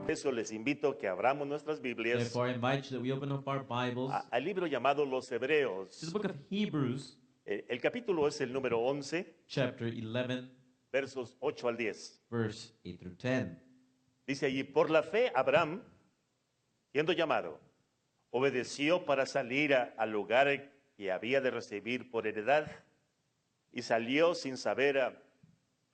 eso les invito que abramos nuestras Biblias Therefore, I invite you that we open up our Bibles al libro llamado Los to the Hebreos. book of Hebrews, El capítulo es el número 11, chapter 11, versos 8 al 10. verse 8 through 10. Dice allí, por la fe Abraham, siendo llamado, obedeció para salir al lugar que había de recibir por heredad y salió sin saber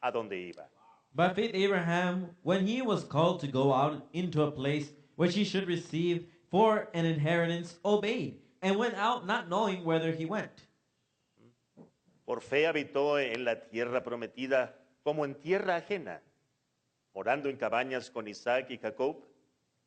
a dónde iba. By faith, Abraham, when he was called to go out into a place which he should receive for an inheritance, obeyed, and went out not knowing whither he went. Por fe habitó en la tierra prometida como en tierra ajena, morando en cabañas con Isaac y Jacob,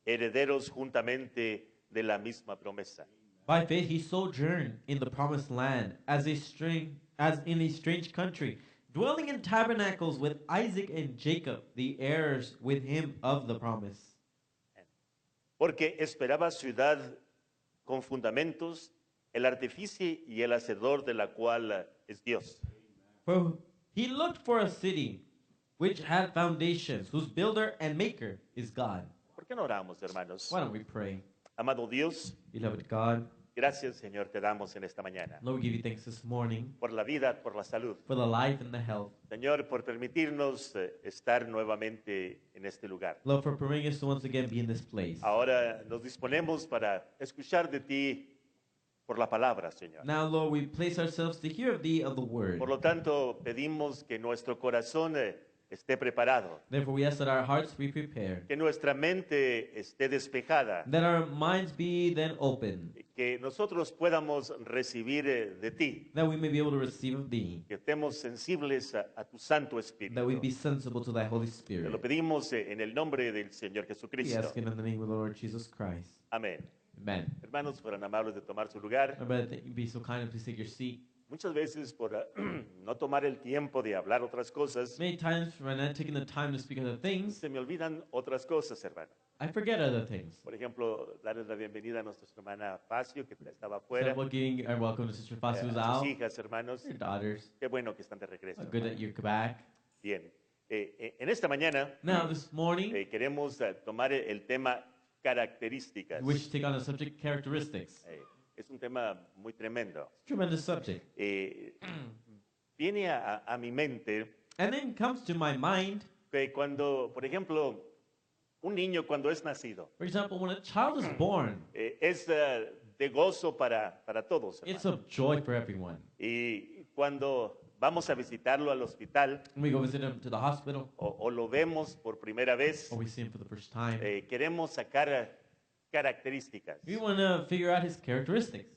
herederos juntamente de la misma promesa. By faith, he sojourned in the promised land as in a strange country, dwelling in tabernacles with Isaac and Jacob, the heirs with him of the promise. Porque esperaba ciudad con fundamentos, el artífice y el hacedor de la cual es Dios. For he looked for a city which had foundations, whose builder and maker is God. ¿Por qué no oramos, hermanos? Why don't we pray? Amado Dios, Beloved God, gracias, Señor, te damos en esta mañana Lord, we give you thanks this morning por la vida, por la salud. for the life and the health. Señor, por permitirnos estar nuevamente en este lugar. Lord, for permitting us to once again be in this place. Ahora nos disponemos para escuchar de ti por la palabra, Señor. Now, Lord, we place ourselves to hear of thee of the word. Por lo tanto, pedimos que nuestro corazón esté preparado, Therefore, we ask that our hearts be prepared, que nuestra mente esté despejada, that our minds be then open, que nosotros podamos recibir de ti, that we may be able to receive of thee, que estemos sensibles a tu Santo that we Espíritu. be sensible to thy Holy Te lo Spirit. pedimos en el nombre del Señor We Jesucristo. ask it in the name of the Lord Jesus Christ. Amén. Amen. Hermanos, fueran amables de tomar su lugar. I bet that you be so kind and please take your seat. Muchas veces por no tomar el tiempo de hablar otras cosas, Many times when I'm not taking the time to speak other things, se me olvidan otras cosas, hermano. I forget other things. Por ejemplo, darles la bienvenida a nuestra hermana Facio, que estaba So afuera, giving our welcome to Sister Foss who's a out, sus hijas, hermanos. your daughters. Qué bueno que están de regreso. Good that you're back. Bien. En esta mañana Now this morning, queremos tomar el tema características. we should take on the subject characteristics. Es un tema muy tremendo. Tremendous subject. Viene a mi mente And then comes to my mind, que cuando, por ejemplo, un niño cuando es nacido, for example, when a child is born, es de gozo para todos. it's hermano. of joy for everyone. Y cuando vamos a visitarlo al hospital When we go visit him to the hospital, o lo vemos por primera vez, or we see him for the first time, queremos sacar características. we want to figure out his characteristics.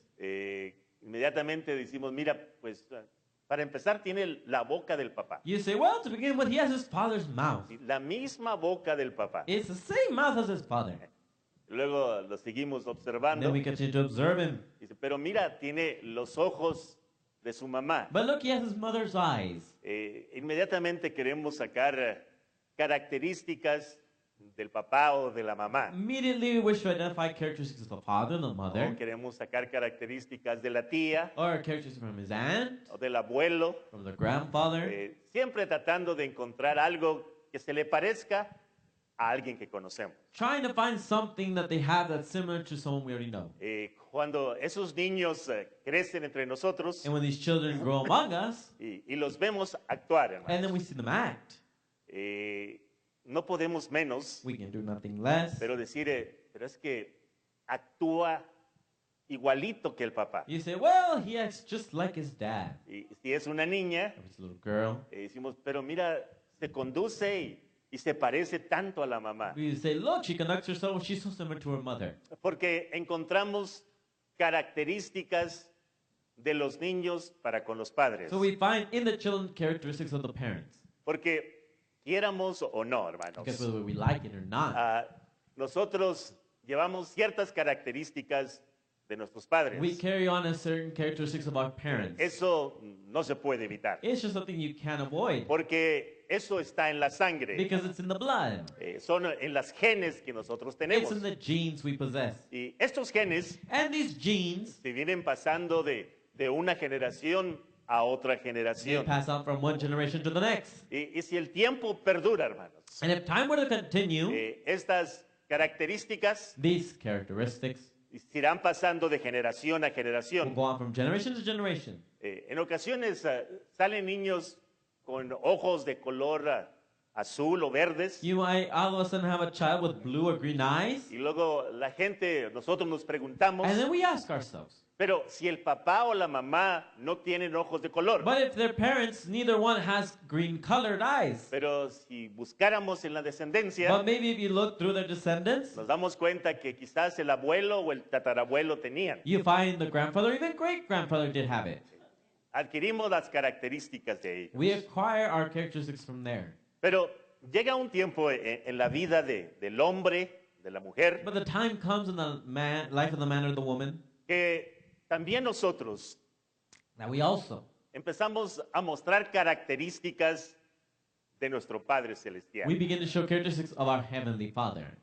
Inmediatamente decimos, mira, pues para empezar tiene la boca del papá. You say, well, to begin with, he has his father's mouth. La misma boca del papá. It's the same mouth as his father. Luego lo seguimos And observando. then we continue to observe him. Dice, pero mira, tiene los ojos de su mamá. But look, he has his mother's eyes. Inmediatamente queremos sacar características del papá o de la mamá. Immediately, we wish to identify characteristics of the father and the O mother, queremos sacar características de la tía or characteristics from his aunt, o del abuelo. from the grandfather, Siempre tratando de encontrar algo que se le parezca a alguien que conocemos. trying to find something that they have that's similar to someone we already know. Cuando esos niños crecen entre nosotros And when these children grow among us, y los vemos actuar, hermano, and then we see them act, no podemos menos, we can do nothing less. pero decir, pero es que actúa igualito que el papá. You say, well, he acts just like his dad. Y si es una niña, If it's a little girl, decimos, pero mira, se conduce y se parece tanto a la mamá. we say, look, she conducts herself, she's so similar to her mother. Porque encontramos características de los niños para con los padres. So we find in the children characteristics of the parents. Porque quiéramos o no, hermanos, Because whether we like it or not, nosotros llevamos ciertas características de nuestros padres. we carry on a certain characteristics of our parents. Eso no se puede evitar. It's just something you can't avoid Porque eso está en la sangre. because it's in the blood. Son en las genes que nosotros It's tenemos. in the genes we possess. Y estos genes And these genes, se vienen pasando de una generación a otra they generación. pass on from one generation to the next. Y si el tiempo perdura, hermanos, And if time were to continue, estas características These characteristics irán pasando de generación a will generación. go on from generation to generation. En ocasiones salen niños con ojos de color azul o verdes You might all of a sudden have a child with blue or green eyes, y luego la gente, nosotros nos preguntamos, and then we ask ourselves, pero si el papá o la mamá no tienen ojos de color, but if their parents, neither one has green colored eyes. pero si buscáramos en la descendencia, But maybe if you look through their descendants, nos damos cuenta que quizás el abuelo o el tatarabuelo tenían. you find the grandfather, even great grandfather, did have it. Adquirimos las características de ellos. We acquire our characteristics from there. Pero llega un tiempo en la vida del hombre, de la mujer, But the time comes in the life of the man or the woman que también nosotros that we also empezamos a mostrar características de nuestro Padre Celestial. we begin to show characteristics of our heavenly Father.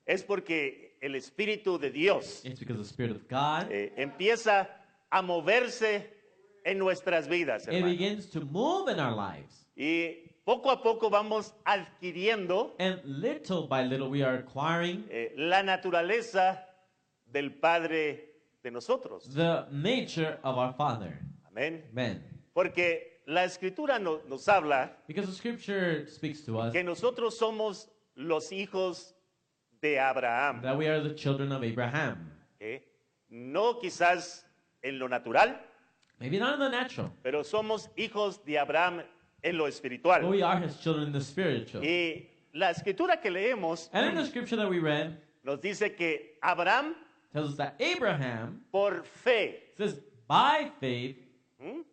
Es porque el Espíritu de Dios It's because the Spirit of God empieza a moverse en nuestras vidas, it hermano. begins to move in our lives, Y poco a poco vamos adquiriendo and little by little we are acquiring la naturaleza del Padre de nosotros. the nature of our Father. Amén. Amen. Porque la Escritura nos habla Because the Scripture speaks to us que nosotros somos los hijos de Abraham. that we are the children of Abraham. ¿Eh? No quizás en lo natural, Maybe not in the natural, pero somos hijos de Abraham en lo but espiritual. we are His children in the spiritual. Y la escritura que leemos And in the Scripture that we read, nos dice que Abraham tells us that Abraham por fe, says, by faith, ¿m?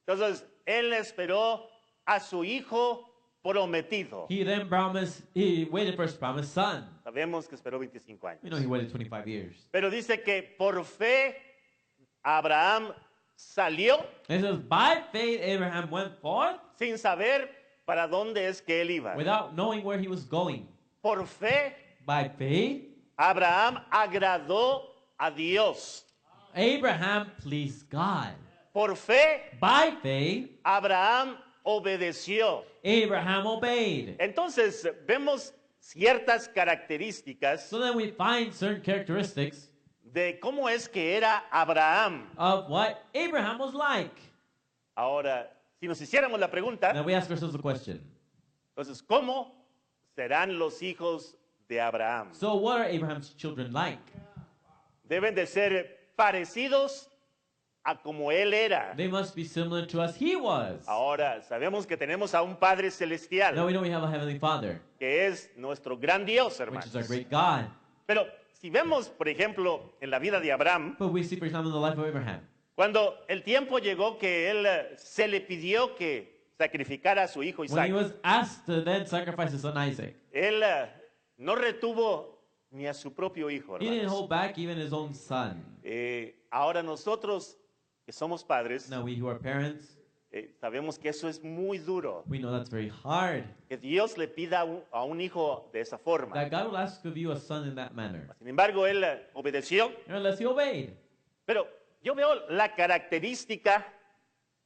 Entonces él esperó a su hijo prometido. he then promised, he waited for his promised son. Sabemos que esperó 25 años. We know he waited 25 years. Pero dice que por fe Abraham salió And it says, by faith, Abraham went forth sin saber para dónde es que él iba. without knowing where he was going. Por fe By faith, Abraham agradó a Dios. Abraham pleased God. Por fe By faith, Abraham obedeció. Abraham obeyed. Entonces vemos ciertas características So then we find certain characteristics de cómo es que era Abraham. of what Abraham was like. Ahora, si nos hiciéramos la pregunta, Now we ask ourselves the question. entonces, ¿cómo serán los hijos de Abraham? So what are Abraham's children like? Deben de ser parecidos a como él era. They must be similar to us he was. Ahora, sabemos que tenemos a un Padre Now Celestial, we know we have a heavenly Father, que es nuestro gran Dios, which is our hermanos. great God. Pero si vemos, por ejemplo, en la vida de Abraham, But we see, for example, in the life of Abraham. cuando el tiempo llegó que él se le pidió que sacrificara a su hijo When Isaac, he was asked to then sacrifice his son Isaac, él no retuvo ni a su propio hijo, he didn't hermanos. hold back even his own son. Ahora nosotros que somos padres, Now we who are parents, sabemos que eso es muy duro, we know that's very hard. que Dios le pida a un hijo de esa forma. That God will ask of you a son in that manner. Sin embargo, él obedeció, Unless he obeyed. pero yo veo la característica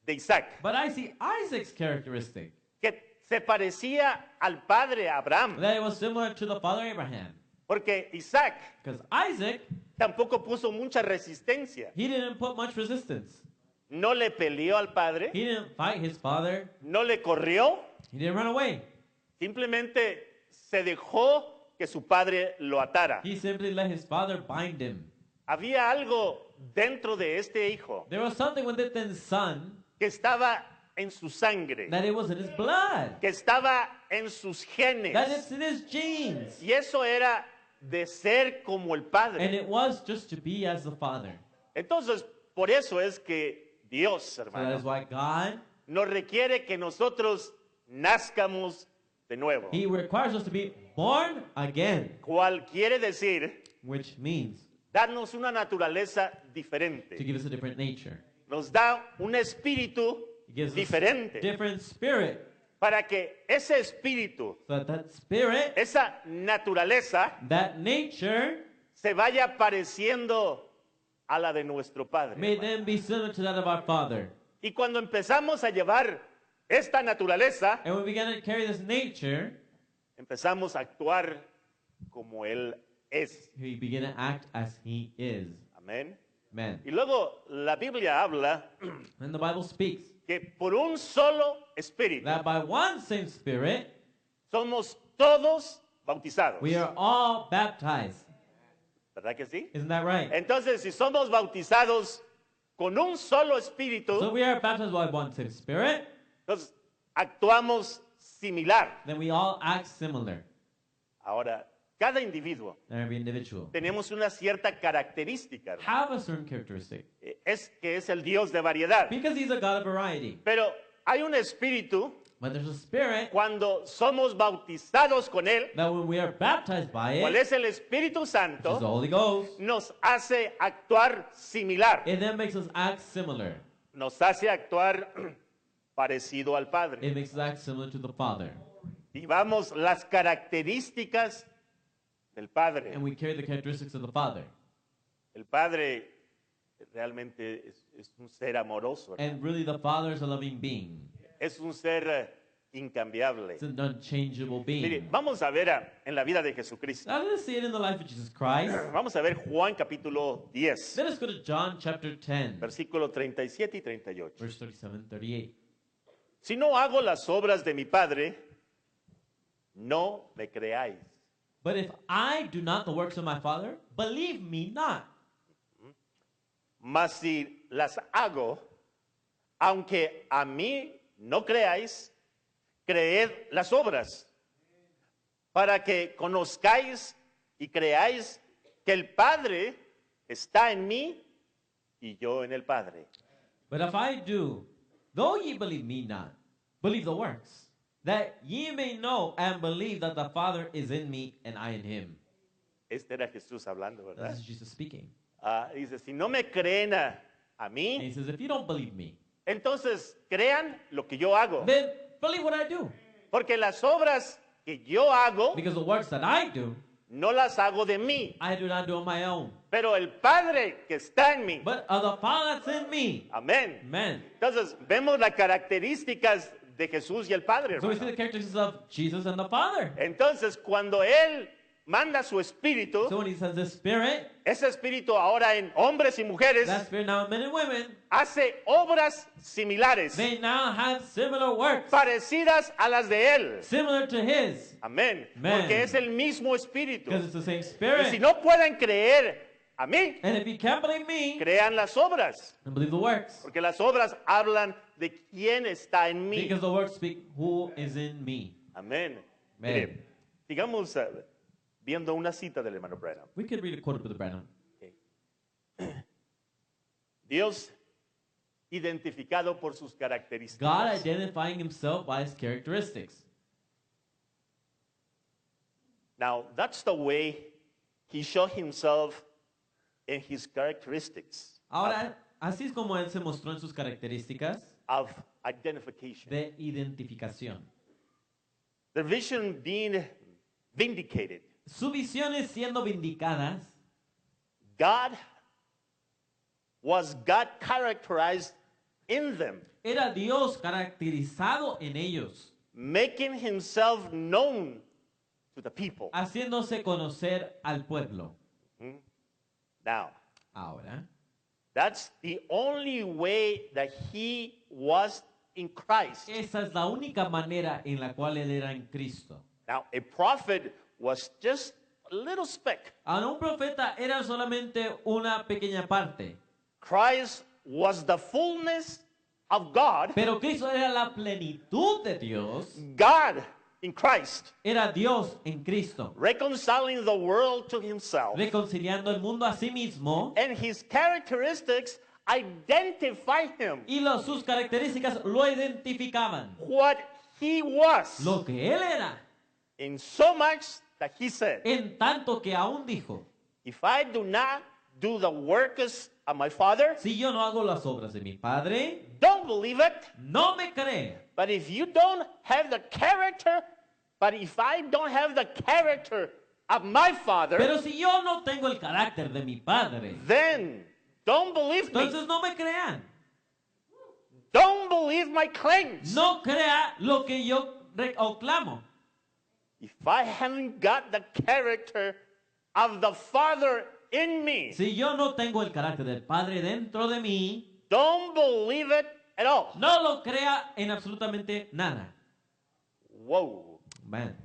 de Isaac, But I see Isaac's characteristic. que se parecía al padre Abraham, That it was similar to the father Abraham. porque Isaac Because Isaac, tampoco puso mucha resistencia. he didn't put much resistance. No le peleó al padre, He didn't fight his father. no le corrió, He didn't run away. simplemente se dejó que su padre lo atara. He simply let his father bind him. Había algo dentro de este hijo There was something within his son que estaba en su sangre, that it was in his blood. que estaba en sus genes. That it's in his genes. Y eso era de ser como el And Padre. it was just to be as the father. Entonces, por eso es que Dios, So that is hermano, why God, nos requiere que nosotros nazcamos de nuevo. he requires us to be born again, Cual quiere decir which means darnos una naturaleza to diferente. give us a different nature. Nos da un espíritu It gives us diferente different spirit. para que ese espíritu, So that spirit, esa naturaleza, that nature, se vaya pareciendo a la de nuestro Padre. may hermano. then be similar to that of our Father. Y cuando empezamos a llevar esta naturaleza, And when we begin to carry this nature, empezamos a actuar como Él es. He began to act as he is. Amén. Amen. Y luego la Biblia habla And the Bible speaks que por un solo espíritu that by one same Spirit, somos todos bautizados. we are all baptized. ¿Verdad que sí? Isn't that right? Entonces, si somos bautizados con un solo espíritu, So we are baptized by one same Spirit, entonces actuamos similar. then we all act similar. Ahora, cada individuo Every individual tenemos una cierta característica, hermano. have a certain characteristic Es que es el Dios de variedad. because he's a God of variety. Pero hay un espíritu But there's a spirit cuando somos bautizados con Él, that when we are baptized by cual it, es el Espíritu which is Santo, the Holy Ghost, nos hace actuar similar. it then makes us act similar. Nos hace actuar parecido al Padre. It makes us act similar to the Father. Vivamos las características del Padre. And we carry the characteristics of the Father. El Padre realmente es un ser amoroso, hermano. And really, the Father is a loving being. Es un ser incambiable. It's an unchangeable Mire, being. vamos a ver en la vida de Jesucristo. Now let's see it in the life of Jesus Christ. Vamos a ver Juan capítulo 10, Let us go to John chapter 10, versículo 37 y 38. verse 37, 38. Si no hago las obras de mi Padre, no me creáis. But if I do not the works of my Father, believe me not. Mas si las hago, aunque a mí no creáis, creed las obras, para que conozcáis y creáis que el Padre está en mí y yo en el Padre. But if I do, though ye believe me not, believe the works, that ye may know and believe that the Father is in me and I in him. Este era Jesús hablando, ¿verdad? This is Jesus speaking. Dice, si no me creen a And he mí, says, if you don't believe me, entonces crean lo que yo hago. then believe what I do. Porque las obras que yo hago, Because the works that I do, no las hago de mí, I do not do on my own. pero el Padre que está en mí. But of the Father that's in me. Amén. Amen. Entonces, vemos las características de Jesús y el Padre, So we see hermano. the characteristics of Jesus and the Father. Entonces, cuando Él manda su espíritu, So when he sends the Spirit, ese espíritu ahora en hombres y mujeres that Spirit now in men and women, hace obras similares, they now have similar works, parecidas a las de Él. similar to his. Amén. Amen. Porque es el mismo espíritu. Because it's the same Y si Spirit. no pueden creer a mí, And if you can't believe me, crean las obras. then believe the works. Porque las obras hablan de quién está en mí. Because the works speak who is in me. Amén. Amen. Mire, sigamos viendo una cita del hermano Branham. We could read a quote of Brother Branham. Dios identificado por sus God características. identifying himself by his characteristics. Now, that's the way he showed himself in his characteristics Ahora, así es como él se mostró en sus características of identification. de identificación. The vision being vindicated. Sus visiones siendo vindicadas, Was God characterized in them, era Dios caracterizado en ellos, making himself known to the people. haciéndose conocer al pueblo. Now, Ahora, that's the only way that he was in Christ. esa es la única manera en la cual él era en Cristo. Now, a prophet was just a little speck. Ahora, un profeta era solamente una pequeña parte, Christ was the fullness of God, pero Cristo era la plenitud de Dios, God in Christ, era Dios en Cristo, reconciling the world to himself. reconciliando el mundo a sí mismo, And his characteristics identify him, sus características lo identificaban, what he was, lo que él era, in so much that he said, en tanto que aún dijo, if I do not do the works of my Father, si yo no hago las obras de mi Padre, don't believe it. no me cree. But if you don't have the character, but if I don't have the character of my Father, Pero si yo no tengo el carácter de mi Padre, then don't believe me. entonces no me crean. Don't believe my claims. No crea lo que yo reclamo. if I haven't got the character of the Father in me, Si yo no tengo el carácter del Padre dentro de mí, don't believe it at all. no lo crea en absolutamente nada. Whoa. Man.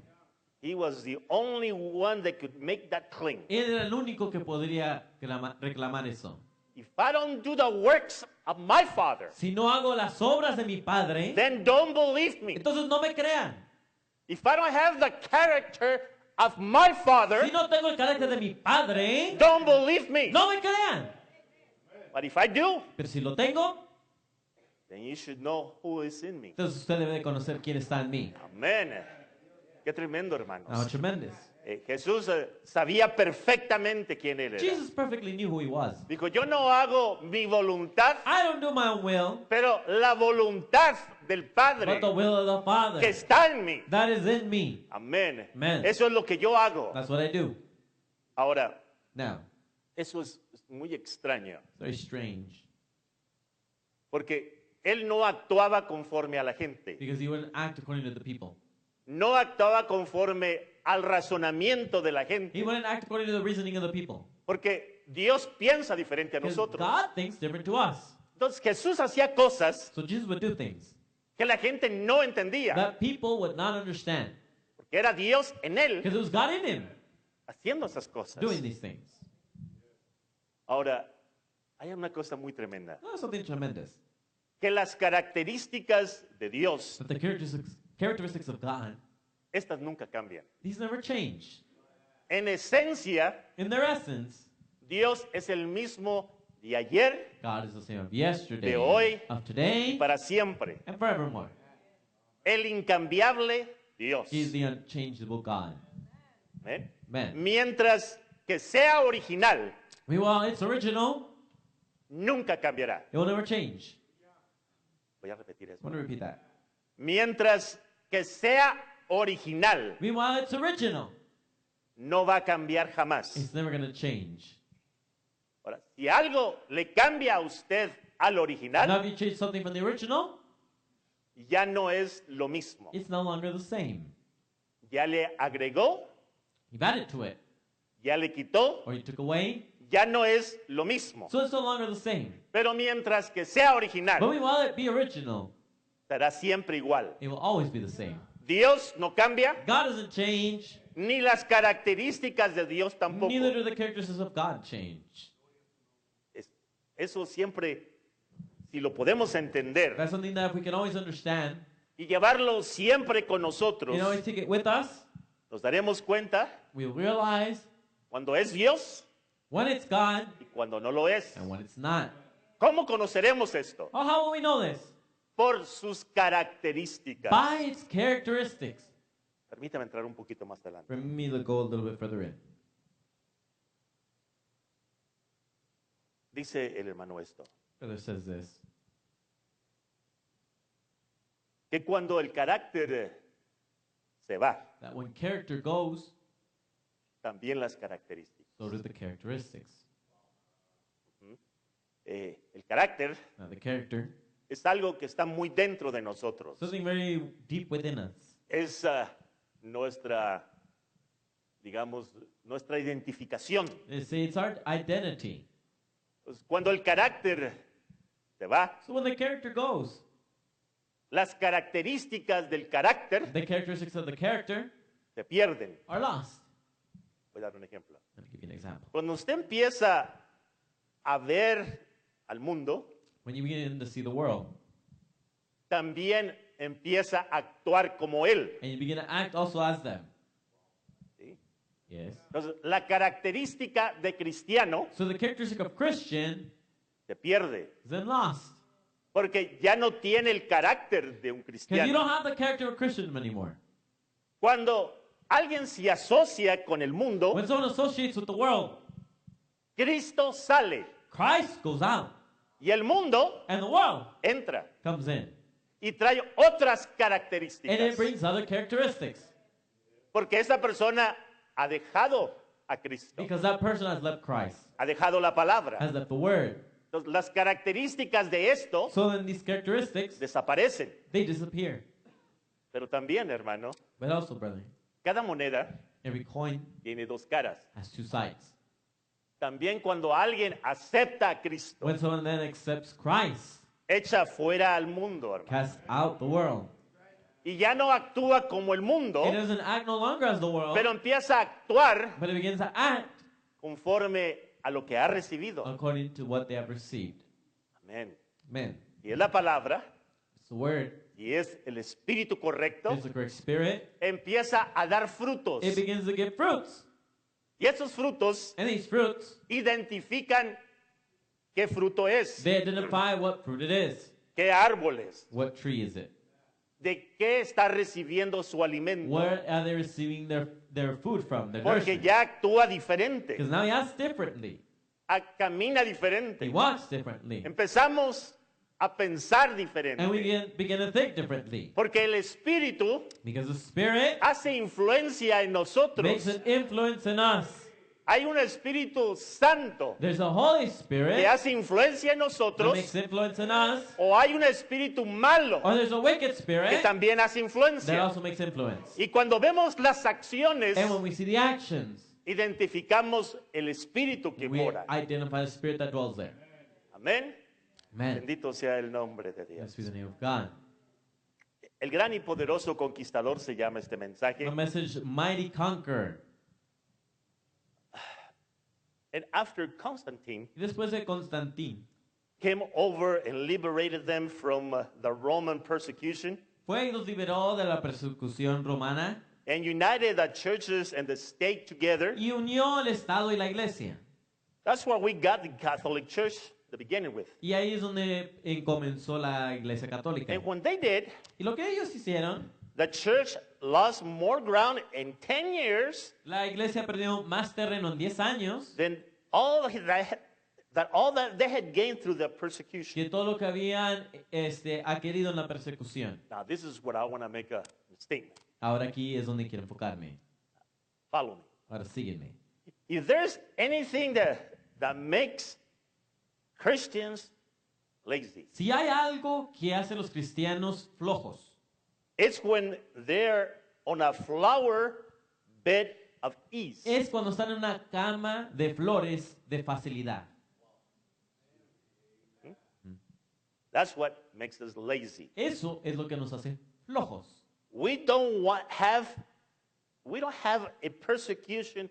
He was the only one that could make that claim. Él era el único que podría reclamar eso. If I don't do the works of my Father, Si no hago las obras de mi Padre, then don't believe me. entonces no me crean. If I don't have the character of my Father, Si no tengo el carácter de mi Padre, don't believe me. no me crean. But if I do, Pero si lo tengo, then you should know who is in me. entonces usted debe de conocer quién está en mí. Amén. Qué tremendo, How hermanos. tremendous. Jesús sabía perfectamente quién él era. Jesus perfectly knew who he was. Dijo, yo no hago mi voluntad, I don't do my own will, pero la voluntad del Padre but the will of the que Father está en mí. that is in me. Amén. Amen. Eso es lo que yo hago. That's what I do. Ahora, Now, eso es muy extraño, it's very strange porque él no actuaba conforme a la gente. because he wouldn't act according to the people. No actuaba conforme al razonamiento de la He gente, wouldn't act according to the reasoning of the people. porque Dios piensa diferente a Because nosotros. God thinks different to us. Entonces Jesús hacía cosas So Jesus would do things que la gente no entendía, that people would not understand porque era Dios en él because it was God in him haciendo esas cosas. doing these things. Ahora, hay una cosa muy tremenda, That's something tremendous. que las características de Dios, But the characteristics of God, estas nunca cambian. these never change. En esencia, In their essence, Dios es el mismo de ayer God is the same of yesterday, De hoy of today, y para siempre. and forevermore. El incambiable Dios. He is the unchangeable God. ¿Ven? Amen. Mientras que sea original, Meanwhile, it's original. nunca cambiará. It will never change. Voy a repetir I eso. want to repeat that. Mientras que sea original, Meanwhile, it's original. no va a cambiar jamás. It's never going to change. Ahora, si algo le cambia a usted al Now, original, if you change something from the original, ya no es lo mismo. it's no longer the same. Ya le agregó, You've added to it, ya le quitó, or you took away, ya no es lo mismo. so it's no longer the same. Pero mientras que sea But original, meanwhile, it be original, será siempre igual. it will always be the same. Dios no cambia, God doesn't change, ni las características de Dios tampoco. neither do the characteristics of God change. Eso siempre, si lo podemos entender That's something that we can always understand y llevarlo siempre con nosotros, and always take it with us. nos daremos cuenta We'll realize cuando es Dios when it's God y cuando no lo es. and when it's not. ¿Cómo conoceremos esto? Oh, how will we know this? Por sus características. By its characteristics. Permítame entrar un poquito más adelante. Let me go a little bit further in. Dice el hermano esto, Brother says this. que cuando el carácter se va, That when character goes, también las características. so do the characteristics. El carácter Now, the character, es algo que está muy dentro de nosotros. something very deep within us. Es nuestra, digamos, nuestra identificación. It's our identity. Pues, cuando el carácter se va, So when the character goes, las características del carácter the characteristics of the character se pierden. are lost. Voy a dar un ejemplo. Let me give you an example. Cuando usted empieza a ver al mundo, When you begin to see the world también empieza a actuar como él. and you begin to act also as them. ¿Sí? Yes. Entonces, la característica de cristiano So the characteristic of Christian se pierde, is then lost. porque ya no tiene el carácter de un Because you cristiano. don't have the character of a Christian anymore. Cuando alguien se asocia con el mundo, When someone associates with the world, Cristo sale Christ goes out y el mundo and the world entra comes in. y trae otras And it características, brings other characteristics. porque esa persona ha dejado a Cristo, Because that person has left Christ, ha dejado la palabra. has left the word. Entonces, las características de esto So then these characteristics, desaparecen. they disappear. Pero también, hermano, But also, brother, Cada moneda Every coin tiene dos caras. has two sides. También cuando alguien acepta a Cristo, When someone then accepts Christ, echa fuera al mundo, hermano. casts out the world. Y ya no actúa como el mundo, It doesn't act no longer as the world, pero empieza a actuar but it begins to act conforme a lo que ha recibido. according to what they have received. Amén. Amen. Y es la palabra, It's the word. y es el espíritu correcto, It's the correct spirit. empieza a dar frutos. It begins to give fruits. Y esos frutos And these fruits, identifican qué fruto es, they identify what fruit it is. qué árboles, What tree is it? de qué está recibiendo su alimento. Where are they receiving their food from? Their Porque nourishment? ya actúa diferente, Because now he acts differently. camina He diferente. walks differently. Empezamos a pensar And we diferente. begin to think differently. Porque el espíritu Because the Spirit hace influencia en makes nosotros. an influence in us. Hay un Espíritu Santo There's a Holy que Spirit hace influencia en that nosotros, makes influence in us. o hay un espíritu malo Or there's a wicked que spirit también hace that influencia. also makes influence. Y cuando vemos las acciones, And when we see the actions, identificamos el espíritu que we mora. identify the spirit that dwells there. Amén. Amen. Bendito sea el nombre de Blessed Dios. be the name of God. El gran y poderoso conquistador se llama este mensaje. The message, Mighty Conqueror. And after Constantine Y después de Constantín, came over and liberated them from the Roman persecution fue y los liberó de la persecución romana and united the churches and the state together. y unió el Estado y la Iglesia. That's where we got the Catholic Church to begin with. Y ahí es donde comenzó la Iglesia Católica. And when they did, Y lo que ellos hicieron, the church lost more ground in 10 years la Iglesia perdió más terreno en 10 años than all that they had gained through the persecution. que todo lo que habían adquirido en la persecución. Now, this is what I want to make a statement. Ahora aquí es donde quiero enfocarme. Follow me. Ahora sígueme. If there's anything that makes Christians lazy, Si hay algo que hace a los cristianos flojos, it's when they're on a flower bed of ease. es cuando están en una cama de flores de facilidad. That's what makes us lazy. Eso es lo que nos hace flojos. We don't have a persecution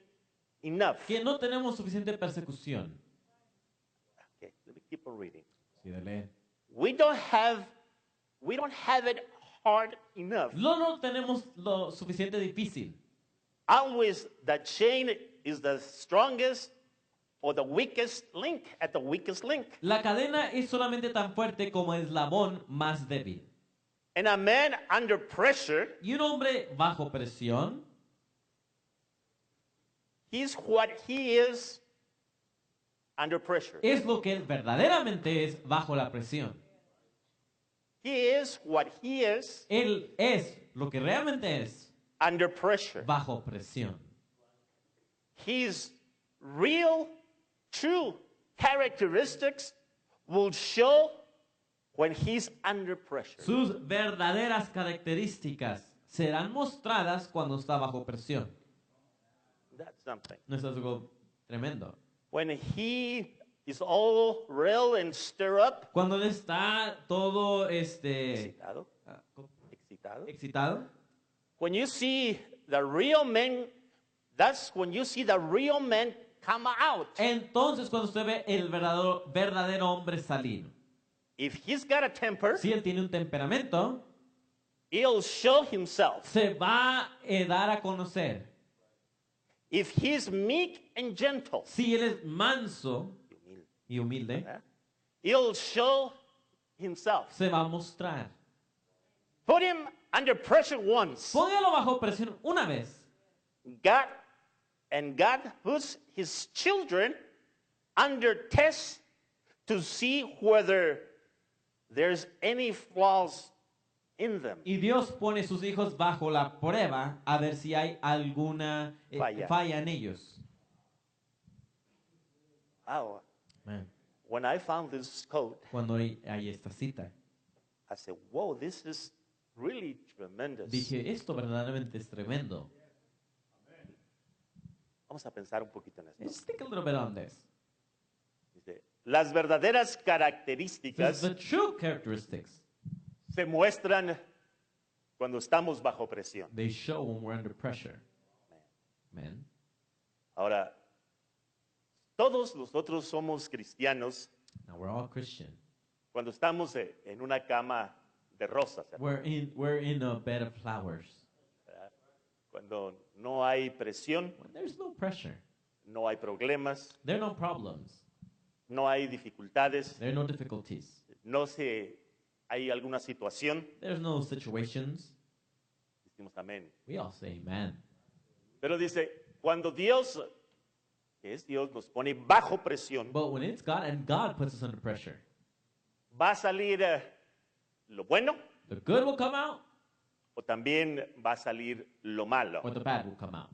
enough. Que no tenemos suficiente persecución. Okay, let me keep on reading. Sí, de leer. We don't have it hard enough. No tenemos lo suficiente difícil. Always the chain is the strongest or the weakest link at the weakest link. La cadena es solamente tan fuerte como el eslabón más débil. And a man under pressure, Y un hombre bajo presión he's what he is under pressure. es lo que él verdaderamente es bajo la presión. He is what he is Él es lo que realmente es under pressure. bajo presión. His real, true characteristics will show when he's under pressure. Sus verdaderas características serán mostradas cuando está bajo presión. That's something. No es algo tremendo. When he is all rail and stir up, Cuando él está todo excitado, excitado. excitado, When you see the real man, that's when you see the real man come out. entonces cuando usted ve el verdadero hombre salir, If he's got a temper, si él tiene un temperamento, he'll show himself. se va a dar a conocer. If he's meek and gentle, Si él es manso y humilde, he'll show himself. se va a mostrar. Put him under pressure once. Póngalo bajo presión una vez. God puts his children under test to see whether there's any flaws in them. Y Dios pone sus hijos bajo la prueba a ver si hay alguna falla en ellos. Wow. Man, When I found this quote, cuando hay esta cita, I said, whoa, this is really tremendous. dije, esto verdaderamente es tremendo. Vamos a pensar un poquito en esto. Just think a little bit on this. Dice, las verdaderas Says características the true characteristics, se muestran cuando estamos bajo presión. they show when we're under pressure. Man. Ahora, todos nosotros somos cristianos Now we're all Christian. cuando estamos en una cama de rosas, ¿verdad? We're in a bed of flowers. Cuando no hay presión, When there's no pressure, no hay problemas, there are no problems. no hay dificultades, There are no difficulties. no se hay alguna situación, There's no situations. decimos amén. We all say amen. Pero dice, cuando Dios, que es Dios, nos pone bajo presión, But when it's God and God puts us under pressure, va a salir lo bueno the good will come out o también va a salir lo malo. or the bad will come out.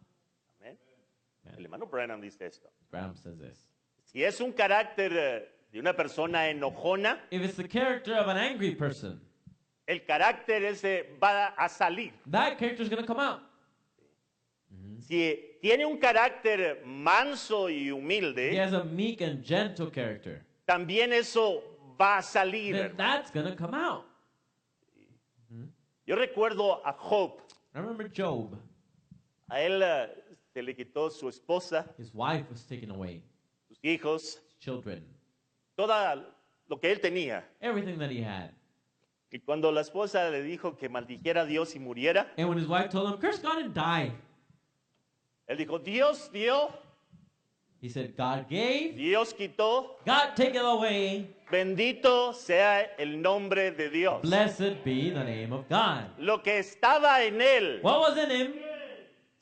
Amén. El hermano Branham dice esto. Graham says this. Si es un carácter de una persona enojona, If it's the character of an angry person, el carácter ese va a salir. that character is going to come out. Si tiene un carácter manso y He humilde, has a meek and gentle character. también eso va a salir. Then that's going to come out. Yo recuerdo a Job, I remember Job. a él se le quitó su esposa, His wife was taken away, sus hijos, his children, todo lo que él tenía. everything that he had. Y cuando la esposa le dijo que maldijera a Dios y muriera, And when his wife told him, curse God and die, él dijo, Dios dio, he said, God gave, Dios quitó, God take it away. bendito sea el nombre de Dios. Blessed be the name of God. Lo que estaba en él What was in him?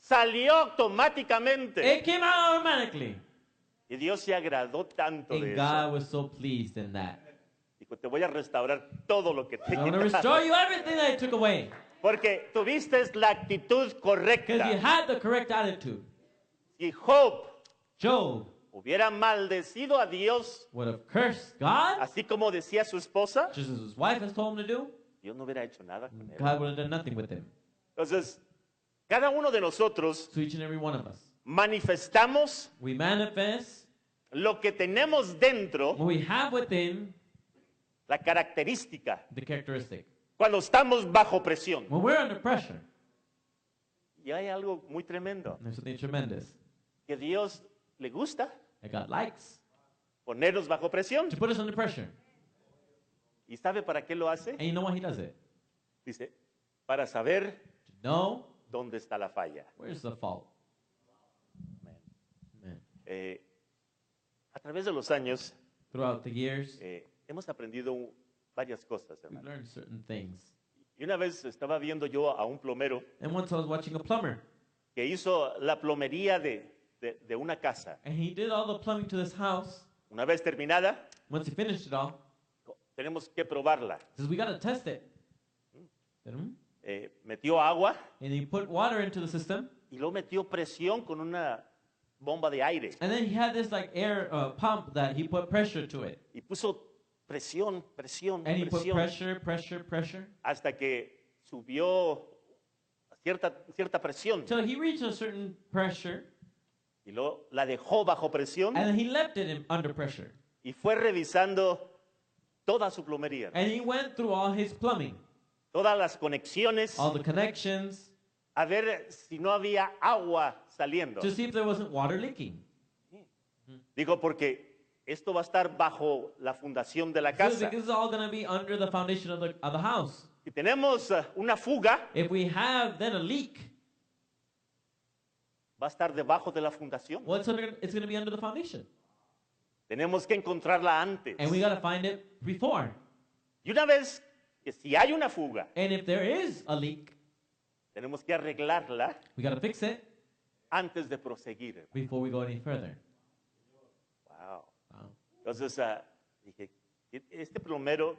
salió automáticamente. It came out automatically. Y Dios se agradó tanto de And eso. God was so pleased in that. Dijo, te voy a restaurar todo lo que te I'm going to quitaron. restore you everything that I took away. Porque tuviste la actitud Because you correcta. had the correct attitude. Si Job Job hubiera maldecido a Dios, would have cursed God, así como decía su esposa, just as his wife has told him to do. Dios no hubiera hecho nada con él. God would have done nothing with him. Entonces, cada uno de nosotros So each and every one of us, manifestamos we manifest lo que tenemos dentro, what we have within la característica, the characteristic. cuando estamos bajo presión. When we're under pressure, Y hay algo muy tremendo, there's something tremendous que a Dios le gusta that God likes ponernos bajo presión. to put us under pressure. ¿Y sabe para qué lo hace? And you know why he does it? Dice, para saber To know dónde está la falla. where's the fault. Amén. Amen. A través de los años Throughout the years, hemos aprendido varias cosas, we've hermano. learned certain things. Y una vez estaba viendo yo a un plomero And once I was watching a plumber, que hizo la plomería de una casa. and he did all the plumbing to this house. Una vez terminada, Once he finished it all, tenemos que probarla. he says, we got to test it. Said, "Hmm?" Metió agua And he put water into the system. y luego metió presión con una bomba de aire. And then he had this like air pump that he put pressure to it. Y puso presión, presión, And he put presión, pressure, hasta que subió a cierta presión. till he reached a certain pressure. Y luego la dejó bajo presión And then he left it under pressure. y fue revisando toda su plomería, And he went through all his plumbing, todas las conexiones, all the connections, a ver si no había agua saliendo. to see if there wasn't water leaking. Digo, porque esto va a estar bajo la fundación de la So casa. this is all going to be under the foundation of the house. Si tenemos una fuga, If we have then a leak, va a estar debajo de la fundación. well, it's going to be under the foundation. Tenemos que encontrarla antes. And we got to find it before. Y una vez que si hay una fuga, And if there is a leak, tenemos que arreglarla we got to fix it antes de proseguir. before we go any further. Wow. Wow. Entonces dije, este plomero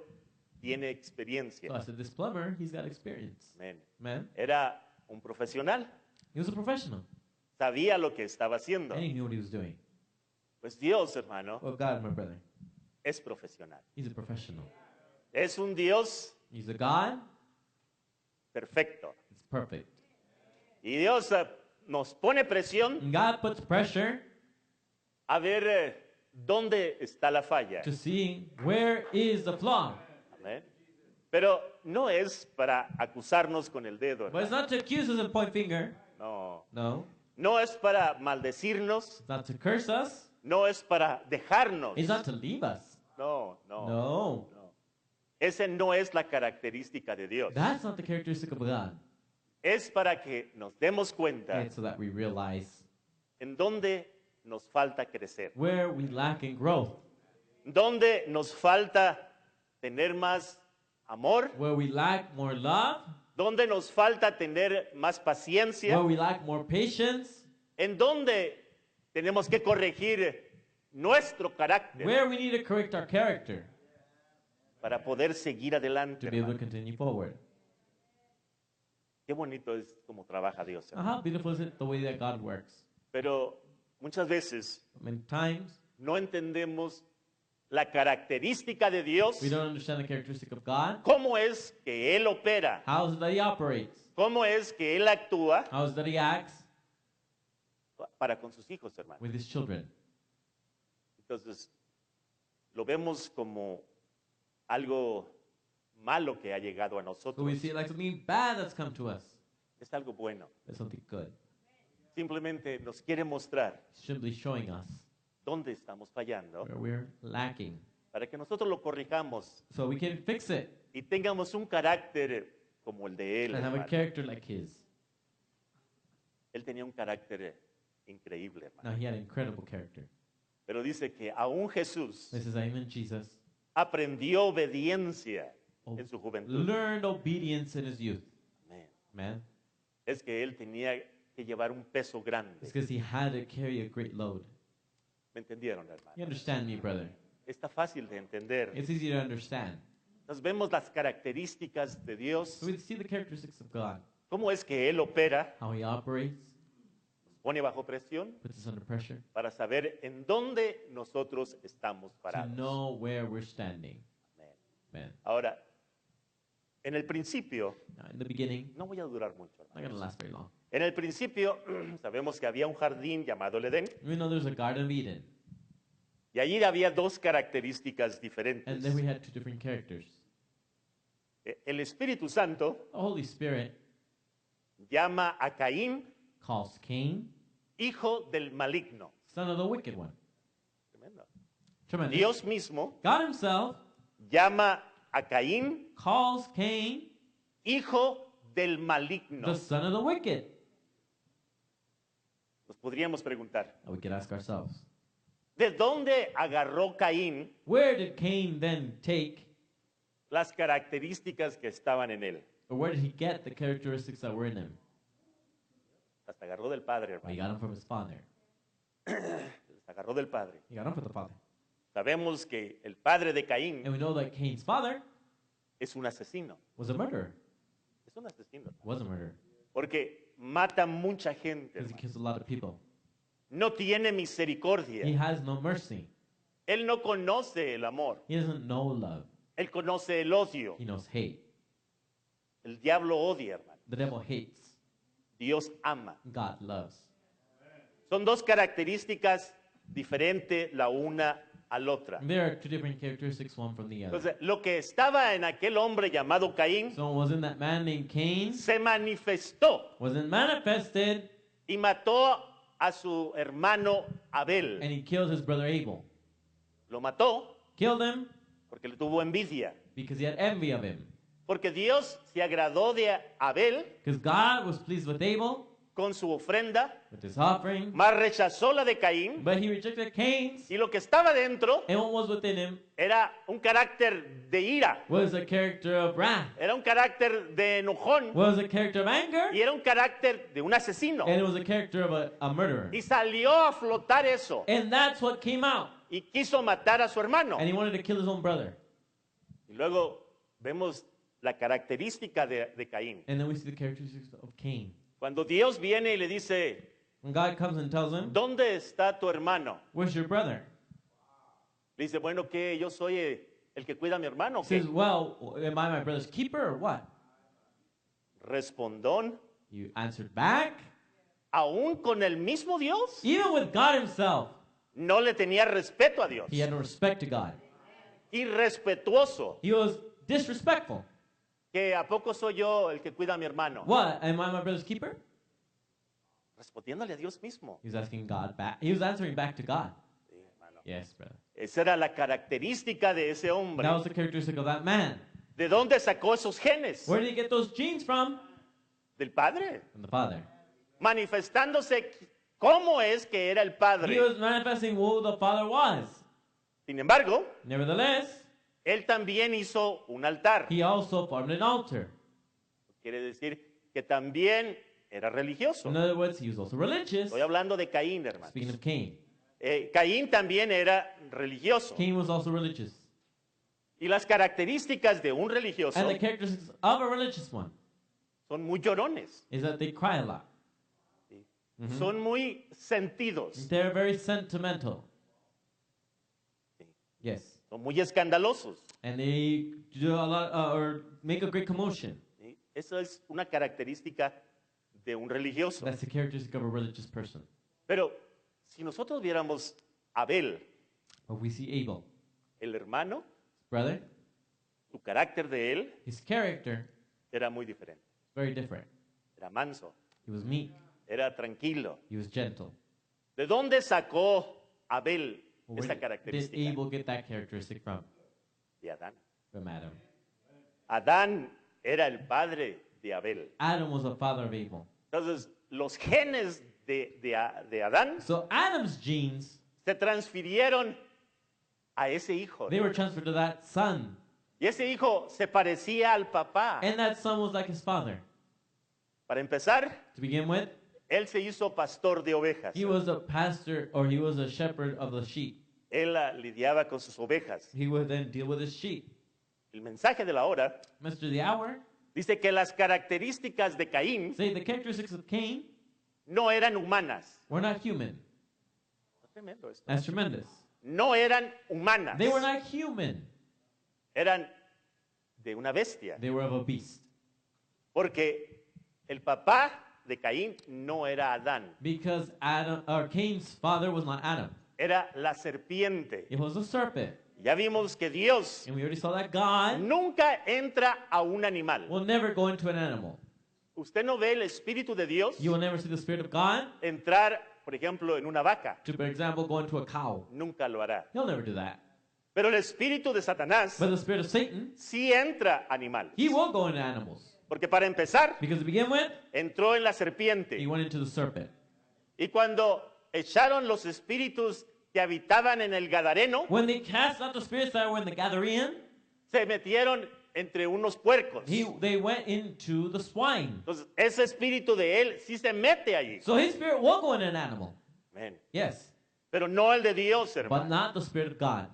tiene experiencia. So I said, this plumber, he's got experience. Amén. Man, Era un profesional, he was a professional. sabía lo que estaba haciendo. And he knew what he was doing. Pues Dios, hermano, Well, God, my brother, es profesional. he's a professional. Es un Dios He's a God. perfecto. It's perfect. Y Dios nos pone presión And God puts pressure a ver dónde está la falla. to see where is the flaw. Amén. Pero no es para acusarnos con el dedo, But it's hermano. not to accuse us and point finger. No. No. No es para maldecirnos, It's not to curse us. no es para dejarnos. It's not to leave us. No, no, No. no. Ese no es la característica de Dios. That's not the characteristic of God. Es para que nos demos cuenta It's so that we realize en dónde nos falta crecer, where we lack in growth, dónde nos falta tener más amor, where we lack more love, dónde nos falta tener más paciencia, where we lack more patience, en dónde tenemos que corregir nuestro carácter where we need to correct our character para poder seguir adelante. to be able to Hermano. continue forward. Qué bonito es como trabaja Dios. Now, hermano. how beautiful is it the way that God works? Pero muchas veces Many times no entendemos la característica de Dios, we don't understand the characteristic of God. cómo es que Él opera, How is it that He operates? cómo es que Él actúa How is it that He acts para con sus hijos, hermano. with His children? Entonces, lo vemos como algo malo que ha llegado a So we nosotros. see it like something bad that's come to us. Es algo bueno. It's something good. Simplemente nos quiere mostrar It's simply showing us dónde estamos fallando where we're lacking, para que nosotros lo corrijamos so we can fix it y tengamos un carácter como el de Él. and have a hermano. character like His. Él tenía un carácter increíble, hermano. Now He had an incredible character. Pero dice que aún Jesús This is even Jesus aprendió obediencia Oh. en su juventud. learned obedience in His youth. Amén. Man, Es que Él tenía que llevar un peso grande. it's because He had to carry a great load. ¿Me entendieron, hermano? You understand me, brother? Está fácil de entender. It's easy to understand. Entonces vemos las características de Dios, So we see the characteristics of God, cómo es que Él opera, how He operates, nos pone bajo presión puts us under pressure para saber en dónde nosotros estamos to parados. know where we're standing. Amén. Man, Ahora, en el principio, now in the beginning, no voy a durar mucho, not going to hermanos. last very long. En el principio sabemos que había un jardín llamado el Edén We know there's a Garden of Eden, y allí había dos características and diferentes. then we had two different characters. El Espíritu Santo The Holy Spirit llama a Caín calls Cain hijo del maligno. son of the wicked one. Tremendo. Tremendous. Dios mismo God Himself llama a Caín calls Cain hijo del maligno. the son of the wicked. Nos podríamos preguntar, Now we could ask ourselves, ¿de dónde agarró Caín where did Cain then take, las características que estaban en él? or where did he get the characteristics that were in him? Las agarró del padre, Well, he hermano. got them from his father. Las agarró del padre. He got them from the father. Sabemos que el padre de Caín And we know that Cain's father es un asesino. was a murderer. Es un asesino. Was a murderer. Porque mata mucha gente. Because he hermano. kills a lot of people. No tiene He misericordia. has no mercy. Él no conoce el amor. He doesn't know love. Él conoce el odio. He knows hate. El diablo odia, hermano. The devil hates. Dios ama. God loves. Son dos características diferentes la una a la otra. There are two different characteristics, one from the other. Entonces, lo que estaba en aquel hombre llamado Caín So wasn't that man named Cain, se manifestó wasn't manifested, y mató a su hermano Abel. and he killed his brother Abel. Lo mató Killed him porque le tuvo envidia. because he had envy of him. Porque Dios se agradó de Abel Because God was pleased with Abel, con su ofrenda, with his offering, mas rechazó la de Caín. but he rejected Cain's, Y lo que estaba dentro and what was within him era un carácter de ira, was a character of wrath, era un carácter de enojón was a character of anger, y era un carácter de un asesino. and it was a character of a murderer. Y salió a flotar eso And that's what came out. y quiso matar a su hermano. And he wanted to kill his own brother. Y luego vemos la característica de Caín. And then we see the characteristics of Cain. Cuando Dios viene y le dice, When God comes and tells him, ¿dónde está tu hermano? where's your brother? Le dice, bueno, ¿qué? ¿Yo soy el que cuida a mi hermano? ¿O He qué? says, well, am I my brother's keeper or what? Respondón, You answered back, aún con el mismo Dios, Even with God himself, no le tenía respeto a Dios. he had no respect to God. Irrespetuoso. He was disrespectful. Que ¿a poco soy yo el que cuida a mi hermano? What? Am I my brother's keeper? Respondiéndole a Dios mismo. He was asking God back. He was answering back to God. Sí, hermano. Yes, brother. Esa era la característica de ese hombre. That was the characteristic of that man. ¿De dónde sacó esos genes? Where did he get those genes from? Del Padre. From the Father. Manifestándose cómo es que era el He Padre. was manifesting who the Father was. Sin embargo, Nevertheless, él también hizo un altar. he also formed an altar. Quiere decir que también era religioso. In other words, he was also religious. Estoy hablando de Caín, hermano. Speaking of Cain, Caín también era religioso. Cain was also religious. Y las características de un religioso And the characteristics of a religious one son muy llorones, is that they cry a lot. son muy sentidos, They're very sentimental. Yes. son muy escandalosos. And they do a lot, or make a great commotion. ¿Sí? Eso es una característica de un religioso. That's the characteristic of a religious person. Pero si nosotros viéramos a Abel, But we see Abel, el hermano, brother, su carácter de él his character era muy diferente. is very different. Era manso, He was meek. era tranquilo. He was gentle. ¿De dónde sacó Abel Where esa did característica? Abel get that characteristic from? De Adán. From Adam. Adán era el padre de Abel. Adam was the father of Abel. Entonces, los genes de Adán So Adam's genes, se transfirieron a ese hijo. they were transferred to that son. Y ese hijo se parecía al papá. And that son was like his father. Para empezar, To begin with, él se hizo pastor de ovejas. he was a pastor, or he was a shepherd of the sheep. Él lidiaba con sus ovejas. He would then deal with his sheep. El mensaje de la hora Mr. The Hour, dice que las características de Caín say the characteristics of Cain no eran humanas. were not human. Está tremendo esto. That's tremendous. No eran humanas. They were not human. Eran de una bestia. They were of a beast. Porque el papá de Caín no era Adán. Because Adam, or Cain's father was not Adam. Era la serpiente. It was a serpent. Ya vimos que Dios And we already saw that God nunca entra a un animal. will never go into an animal. Usted no ve el Espíritu de Dios You will never see the Spirit of God entrar, por ejemplo, en una vaca. to, for example, go into a cow. Nunca lo hará. He'll never do that. Pero el Espíritu de Satanás But the Spirit of Satan, sí entra a animales. he will go into animals. Porque para empezar, Because to begin with, entró en la serpiente. he went into the serpent. Y cuando echaron los espíritus que habitaban en el Gadareno, When they cast out the spirits that were in the Gadarene, se metieron entre unos puercos. they went into the swine. Entonces, ese espíritu de él sí se mete allí. So his spirit will go into an animal. Amén. Yes. Pero no el de Dios, But hermano. not the Spirit of God.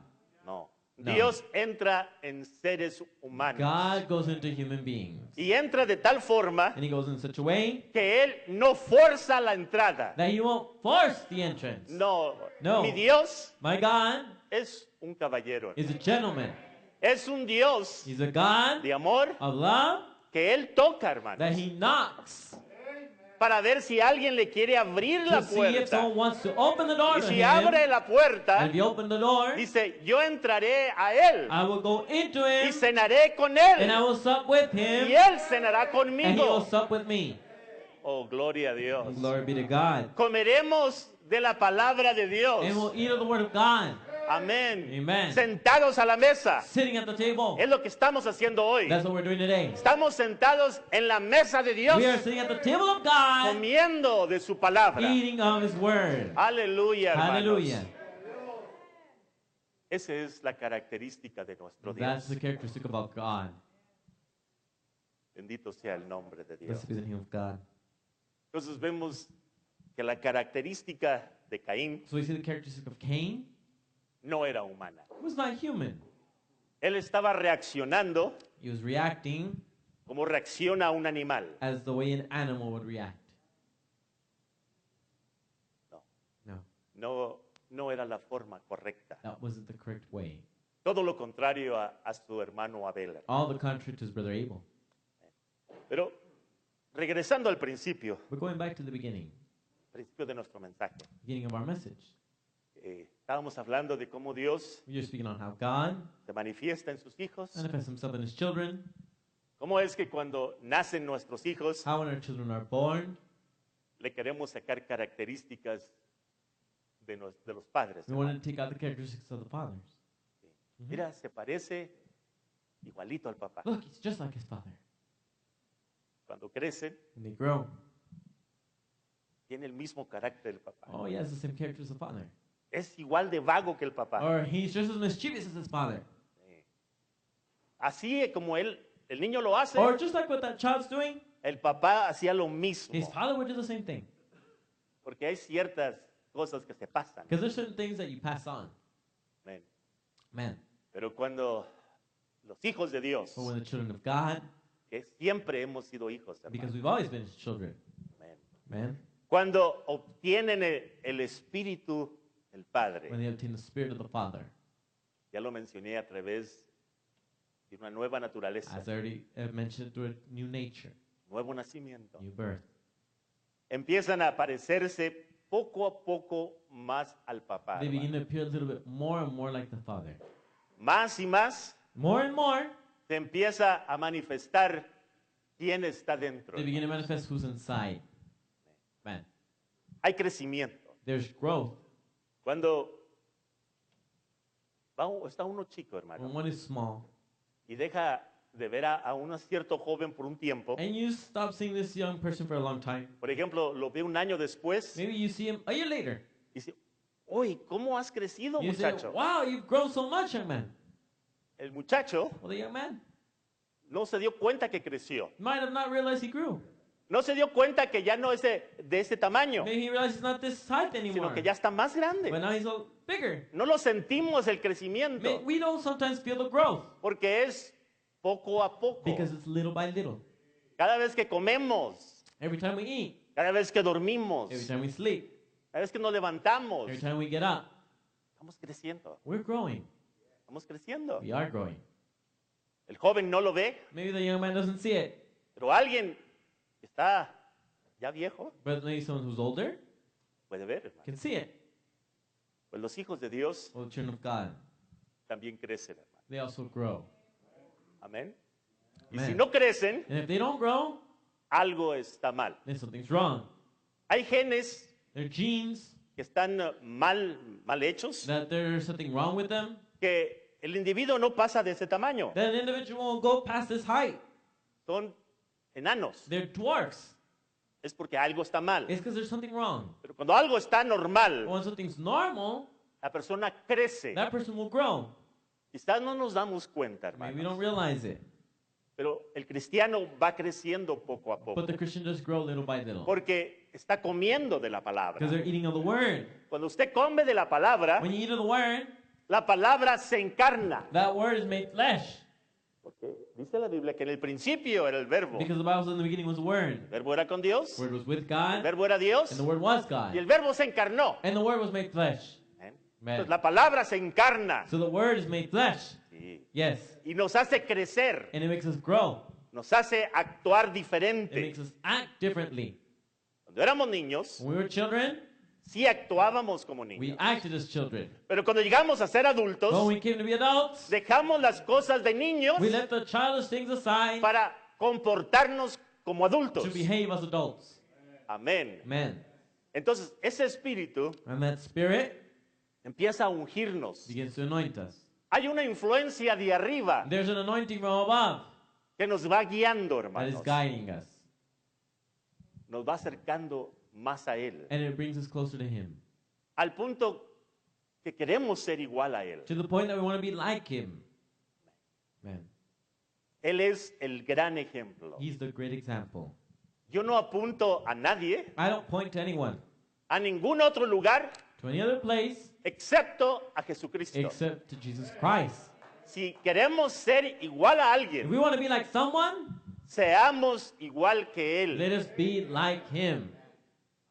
No. No. Dios entra en seres humanos. God goes into human beings. Y entra de tal forma And he goes in such a way que él no forza la entrada. that he won't force the entrance. No. No. Mi Dios My God es un caballero. is a gentleman. Es un Dios He's a God de amor of love que él toca, hermano. that he knocks Para ver si alguien le quiere abrir la to see if puerta. someone wants to open the door Y to si him. abre la And puerta, if you open the door, dice, yo entraré a él I will go into y him cenaré con and I él will sup with him y él cenará and he will conmigo. sup with me. Oh, gloria a Dios. Glory be to God. Comeremos de la palabra de Dios. And we'll eat of the word of God. Amén. Amen. Sentados a la mesa. Sitting at the table. Es lo que estamos haciendo hoy. That's what we're doing today. Estamos sentados en la mesa de Dios, We are sitting at the table of God, comiendo de su palabra. eating of his word. Aleluya, hermanos. Hallelujah. Esa es la característica de nuestro That's Dios. the characteristic of our God. Bendito sea el nombre de Dios. Blessed be the name of God. Entonces vemos que la característica de Caín So we see the characteristic of Cain no era humana. was not human. Él estaba reaccionando He was reacting como reacciona un animal. as the way an animal would react. No, No, no era la forma correcta. that wasn't the correct way. Todo lo contrario a su hermano Abel. All the contrary to his brother Abel. Pero regresando al principio, We're going back to the beginning. principio de nuestro mensaje. beginning of our message. Estábamos hablando de cómo Dios We were speaking on how God se manifiesta en sus hijos. manifests himself in his children, Cómo es que cuando nacen nuestros hijos how when our children are born, le queremos sacar características de los padres. we want to take out the characteristics of the fathers. Mira, se parece igualito al papá. Look, he's just like his father. Cuando crecen, When they grow, tiene el mismo carácter del papá. oh, he has the same character as the father. Es igual de vago que el papá. Or he's just as mischievous as his father. Así como el niño lo hace, Or just like what that child's doing, el papá hacía lo mismo. his father would do the same thing. Porque hay ciertas cosas que se pasan. Because there's certain things that you pass on. Amén. Man. Pero cuando los hijos de Dios, But when the children of God, que siempre hemos sido hijos, hermano. because we've always been his children, Amén. man, Cuando obtienen el espíritu del Padre, when they obtain the spirit of the Father, ya lo mencioné a través de una nueva naturaleza, as I already mentioned, through a new nature, nuevo nacimiento, new birth, empiezan a parecerse poco a poco más al papá. they begin hermano. to appear a little bit more and more like the Father. Más y más More and more, se empieza a manifestar quién está dentro. they begin to hermano. manifest who's inside. Man, Hay crecimiento. there's growth. Cuando está uno chico, hermano, When one is small, y deja de ver a un cierto joven por un tiempo, and you stop seeing this young person for a long time, por ejemplo, lo ve un año después maybe you see him a year later. y dice, oye, ¿cómo has crecido, You say, muchacho? wow, you've grown so much, young man. El muchacho Well, the young man no se dio cuenta que creció. might have not realized he grew. No se dio cuenta que ya no es de ese tamaño, Maybe he realized he's not this height sino anymore. que ya está más But grande. now he's a bigger. No lo sentimos el crecimiento, We don't sometimes feel the growth porque es poco a poco. because it's little by little. Cada vez que comemos, Every time we eat, cada vez que dormimos, every time we sleep, cada vez que nos levantamos, every time we get up, estamos creciendo, we're growing. estamos creciendo. We are growing. El joven no lo ve, Maybe the young man doesn't see it, pero alguien que está ya viejo but maybe someone who's older puede ver, hermano. can see it. Pues los hijos de Dios Well, the children of God, también crecen, hermano. they also grow. Amén. Y Amen. si no crecen, And if they don't grow, algo está mal. then something's wrong. Hay genes Their genes, que están mal hechos, that there's something wrong with them, que el individuo no pasa de ese tamaño. that an individual won't go past this height. Son enanos. They're dwarfs. Es porque algo está mal. It's because there's something wrong. Pero cuando algo está normal, When something's normal, la persona crece. that person will grow. Quizás no nos damos cuenta, Maybe we don't hermanos. realize it. Pero el cristiano va creciendo poco a poco. But the Christian does grow little by little. Porque está comiendo de la palabra. Because they're eating of the word. Cuando usted come de la palabra, When you eat of the word, la palabra se encarna. that word is made flesh. Porque dice la Biblia que en el principio era el verbo. Because the Bible says in the beginning was the word. El verbo era con Dios, The word was with el God, verbo era Dios and the word was y el God. verbo se encarnó. And the word was made flesh. Amén. Amen. Entonces la palabra se encarna So the word is made flesh. sí, Yes. y nos hace crecer, And it makes us grow. nos hace actuar It diferente. makes us act differently. Cuando éramos niños, When we were children, sí actuábamos como we niños. acted as children. Pero cuando llegamos a ser When adultos, we came to be adults, dejamos las cosas de niños we left the childish things aside para comportarnos como adultos. to behave as adults. Amén. Amen. Entonces, ese espíritu And that spirit empieza a ungirnos. begins to anoint us. Hay una influencia de arriba There's an anointing from above que nos va guiando, that is hermanos. guiding us. Nos va acercando más a Él. And it brings us closer to Him. Al punto que queremos ser igual a Él. To the point that we want to be like Him. Man, Él es el gran ejemplo. He's the great example. Yo no apunto a nadie, I don't point to anyone, a ningún otro lugar, to any other place, excepto a Jesucristo. except to Jesus Christ. Si queremos ser igual a If alguien, we want to be like someone, seamos igual que Él. let us be like Him.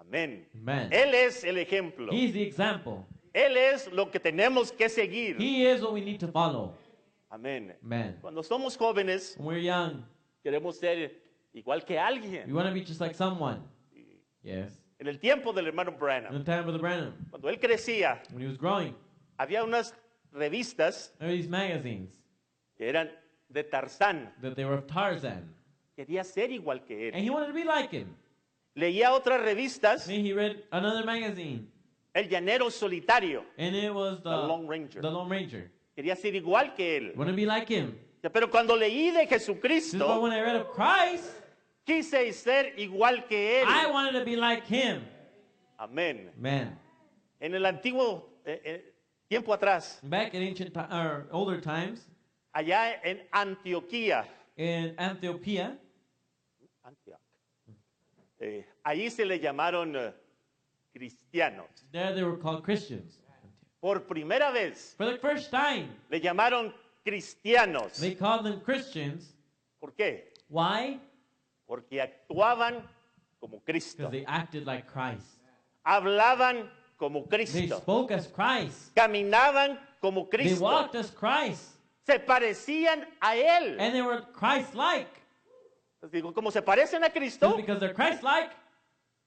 Amén. Amen. Él es el ejemplo. He's the example. Él es lo que tenemos que seguir. He is what we need to follow. Amén. Amen. Cuando somos jóvenes, When we're young, queremos ser igual que we alguien. want to be just like someone. Yes. En el tiempo del hermano in Branham, the time of Brother Branham, cuando él crecía, when he was growing, había unas revistas there were these magazines que eran de Tarzán. that they were of Tarzan. Quería ser igual que And él. he wanted to be like him. Leía otras revistas, Then he read another magazine, El Llanero Solitario, and it was The Lone Ranger. The Lone Ranger. Quería ser igual que él. Want to be like him. Pero cuando leí de This is why Jesucristo, when I read of Christ, quise ser igual que él. I wanted to be like him. Amén. Man, En el antiguo tiempo atrás, back in ancient or older times, allá en Antioquía, in Ethiopia, allí se le llamaron cristianos. there they were called Christians. Por primera vez For the first time, le llamaron cristianos. they called them Christians. ¿Por qué? Why? Porque actuaban como Because Cristo, they acted like Christ. hablaban como They Cristo, spoke as Christ. caminaban como They Cristo, walked as Christ. se parecían a Él. And they were Christ-like. Les digo, como se parecen a Just Cristo, because they're Christ-like,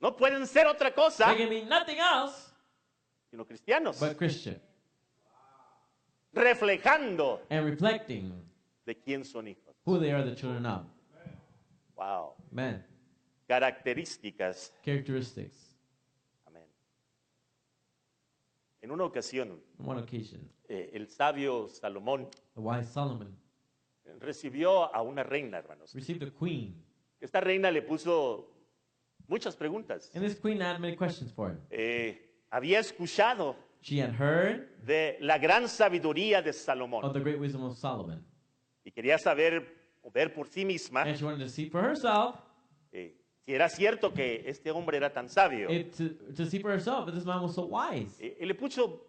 no pueden ser otra cosa they can be nothing else sino cristianos, but Christian. reflejando And reflecting de quién son hijos. who they are the children of. Wow. Man, Características. characteristics. Amén. En una ocasión, On one occasion, el sabio Salomón the wise Solomon recibió a una reina, hermanos. received a queen. Esta reina le puso muchas preguntas. And this queen had many questions for him. Había escuchado She had heard de la gran sabiduría de of Salomón the great wisdom of Solomon. y quería saber o ver por sí misma And she wanted to see for herself, si era cierto que este hombre era tan sabio. to see for herself that this man was so wise. Y le puso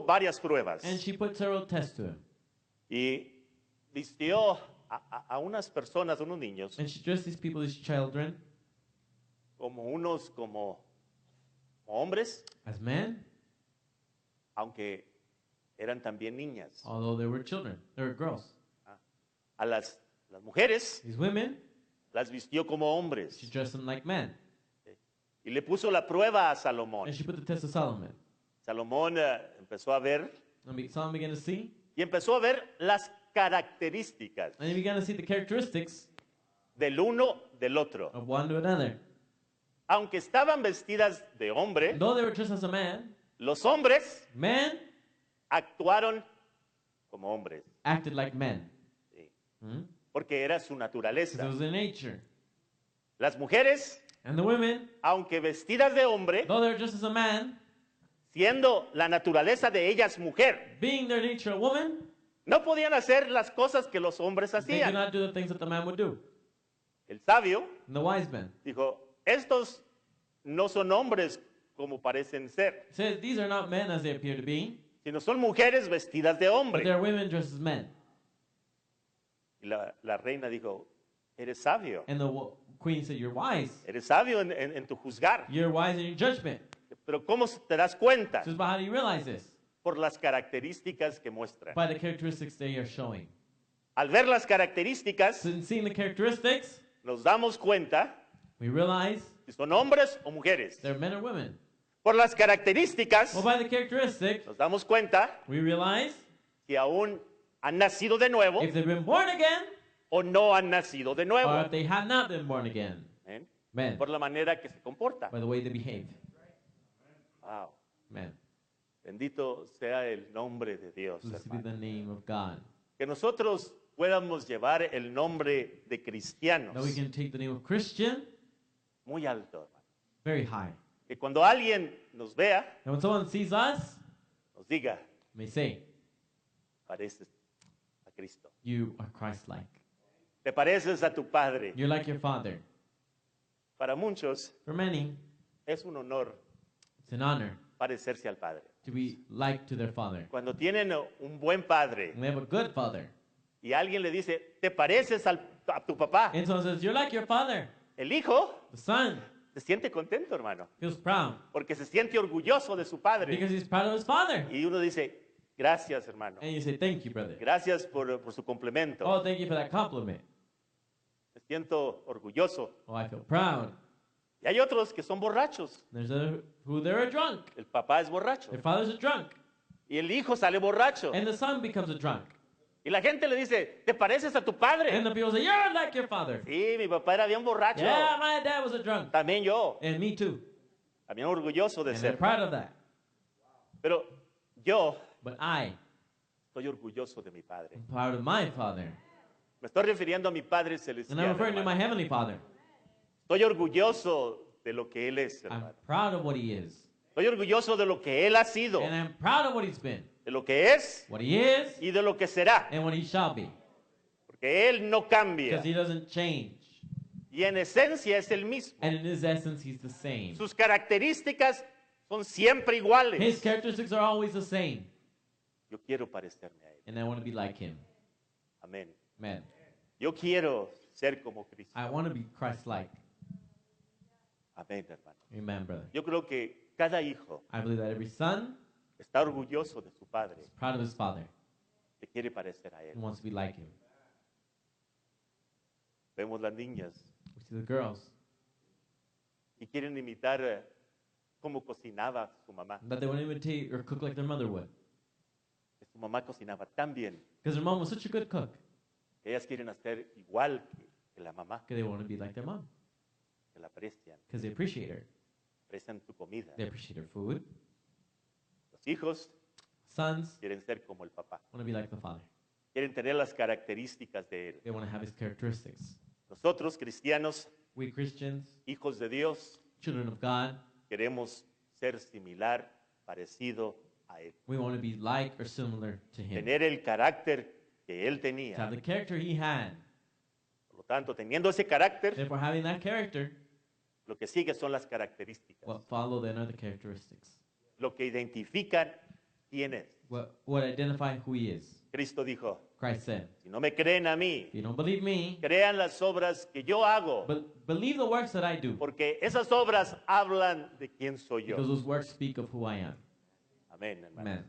varias pruebas And she put several tests to him. y vistió a unas personas, unos niños, And she dressed these people, these children, como hombres, as men, aunque eran también niñas. although they were children. They were girls. A las mujeres These women, las vistió como hombres she dressed them like men. y le puso la prueba a Salomón. And she put the test of Solomon. Salomón empezó a ver And Solomon began to see, y empezó a ver las características and he began to see the characteristics del uno del otro. of one to another. Aunque estaban vestidas de hombre, Though they were dressed as a man, los hombres men actuaron como hombres, acted like men. sí, Hmm? porque era su Because naturaleza. it was their nature. Las mujeres, And the women, aunque vestidas de hombre, though they were dressed as a man, siendo la naturaleza de ellas mujer, being their nature a woman, no podían hacer las cosas que los hombres they could hacían. not do the things that the man would do. El sabio And the wise men dijo, estos no son hombres como parecen ser, says these are not men as they appear to be, sino son mujeres vestidas de but hombre. they're women dressed as men. Y la reina dijo, eres sabio, And the queen said, "You're wise. eres sabio en tu juzgar. You're wise in your judgment." Pero ¿cómo te das cuenta? Says, but how do you realize this? Por las características que muestra. By the characteristics they are showing. Al ver las características, So in seeing the characteristics, nos damos cuenta we realize si son hombres o mujeres. they're men or women. Por las características, Well, by the characteristics, nos damos cuenta we realize si aún han nacido de nuevo if they've been born again o no han nacido de or nuevo. if they have not been born again. ¿Eh? Men, Por la manera que se comporta. by the way they behave. Wow. Men, Bendito sea el nombre de Dios, blessed be hermano. the name of God. Que nosotros podamos llevar el nombre de cristianos That we can take the name of Christian muy alto, hermano. very high. Que cuando alguien nos vea, And when someone sees us, nos diga, may say, pareces a Cristo. you are Christ-like. Te pareces a tu Padre. You're like your Father. Para muchos For many, es un honor it's an honor parecerse al Padre. to be like to their Father. Cuando tienen un buen Padre And they have a good Father. y alguien le dice, te pareces a tu papá, And someone says, you're like your Father. el hijo The Son se siente contento, hermano, feels proud porque se siente orgulloso de su Padre. because he's proud of his Father. Y uno dice, gracias, hermano. And you say, thank you, brother. Gracias por su complemento. Oh, thank you for that compliment. Me siento orgulloso. Oh, I feel proud. Y hay otros que son borrachos. There's other who they're a drunk. El papá es borracho. Their father's a drunk. Y el hijo sale borracho. And the son becomes a drunk. Y la gente le dice, ¿te pareces a tu And padre? the people say, you're like your father. Sí, mi papá era bien borracho. Yeah, my dad was a drunk. También yo. And me too. También orgulloso de And I'm ser. proud of that. Pero yo But I estoy orgulloso de mi padre. am proud of my father. Me estoy refiriendo a mi Padre And celestial. I'm referring to my hermano. heavenly father. Estoy orgulloso de lo que Él es, I'm hermano. proud of what he is. Estoy orgulloso de lo que Él ha sido, And I'm proud of what he's been. de lo que es What he is y de lo que será. and what he shall be. Porque Él no cambia. Because he doesn't change. Y en esencia es el mismo. And in his essence, he's the same. Sus características son siempre His iguales. characteristics are always the same. Yo quiero parecerme a Él. And I want to be like him. Amén. Man, Yo quiero ser como Cristo. I want to be Christ-like. Amén, hermano. Amen, brother. Yo creo que cada hijo I believe that every son está orgulloso de su padre, is proud of his father que quiere parecer a and Él. wants to be like him. Vemos las niñas We see the girls y quieren imitar cómo cocinaba su mamá. that they want to imitate or cook like their mother would. Que su mamá cocinaba tan bien Because their mom was such a good cook. que ellas quieren hacer igual que la mamá, Because they want to be like their mom. que la aprecian, Because they appreciate her. aprecian su comida. They appreciate her food. Los hijos Sons quieren ser como el papá, want to be like the father. quieren tener las características de Él. They want to have his characteristics. Nosotros, cristianos, We Christians, hijos de Dios, children of God, queremos ser similar, parecido a Él. we want to be like or similar to him. Tener el carácter que Él To have tenía. the character he had. Por lo tanto, teniendo ese carácter, Therefore, having that character, lo que sigue son las características, what follow then are the characteristics. lo que identifican quién es. What identify who he is. Cristo dijo, Christ said, si no me creen a mí, if you don't believe me, crean las obras que yo hago, but believe the works that I do. porque esas obras hablan de quién soy Because yo. those works speak of who I am. Amén, hermano. Amen.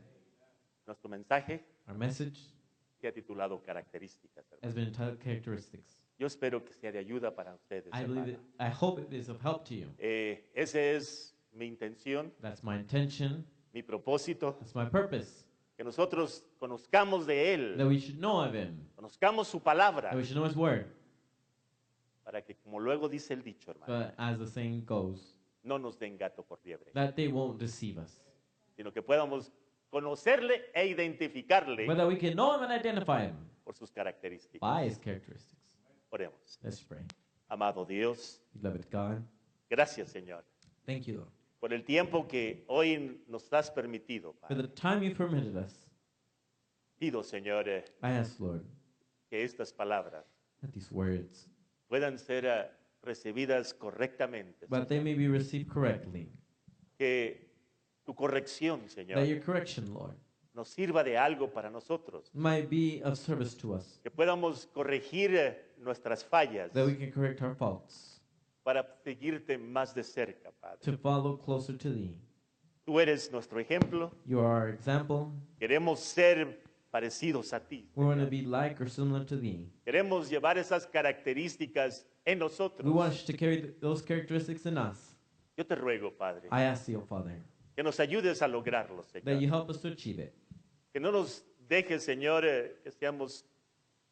Nuestro mensaje Our message se ha titulado Características. hermano. has been entitled Characteristics. Yo espero que sea de ayuda para ustedes. I believe hermano. I hope it is of help to you. Esa es mi intención, That's my intention. mi propósito, That's my purpose. que nosotros conozcamos de That Él, we should know of him. conozcamos su palabra, That we should know his word. para que, como luego dice el dicho, hermano, But as the saying goes, no nos den gato por liebre, that they won't deceive us. sino que podamos conocerle e identificarle But that we can know him and identify him por sus características. by his characteristics. Oremos. Let's pray. Amado Dios, Beloved God, gracias, Señor, thank you, Lord, por el tiempo que hoy nos has permitido, for Padre. the time you permitted us. Pido, Señor, I ask, Lord, que estas palabras that these words, puedan ser recibidas correctamente, but they may be received correctly. que tu corrección, That Señor, your correction, Lord, nos sirva de algo para nosotros, might be of service to us. que podamos corregir nuestras fallas That we can correct our faults. para seguirte más de cerca, Padre. To follow closer to thee. Tú eres nuestro ejemplo, You are our example. queremos ser parecidos a ti. We want to be like or similar to thee. Queremos llevar esas características en We nosotros. want to carry those characteristics in us. Yo te ruego, Padre, I ask thee, O Father, que nos ayudes a lograrlo, that you Señor. help us to achieve it. Que no nos dejes, Señor, que seamos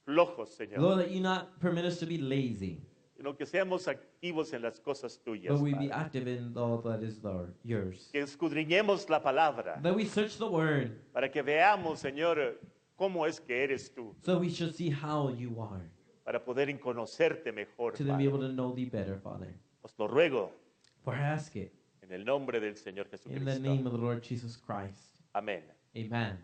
flojos, Señor, Lord, that you not permit us to be lazy, sino que seamos activos en las cosas tuyas, but we be Padre. active in all that is yours. Que escudriñemos la palabra That we search the word, para que veamos, Señor, cómo es que eres tú, so we should see how you are, para poder conocerte mejor, to then be able Padre. to know thee better, Father. Os lo ruego For I ask it en el nombre del Señor in the Jesucristo. name of the Lord Jesus Christ. Amén. Amen.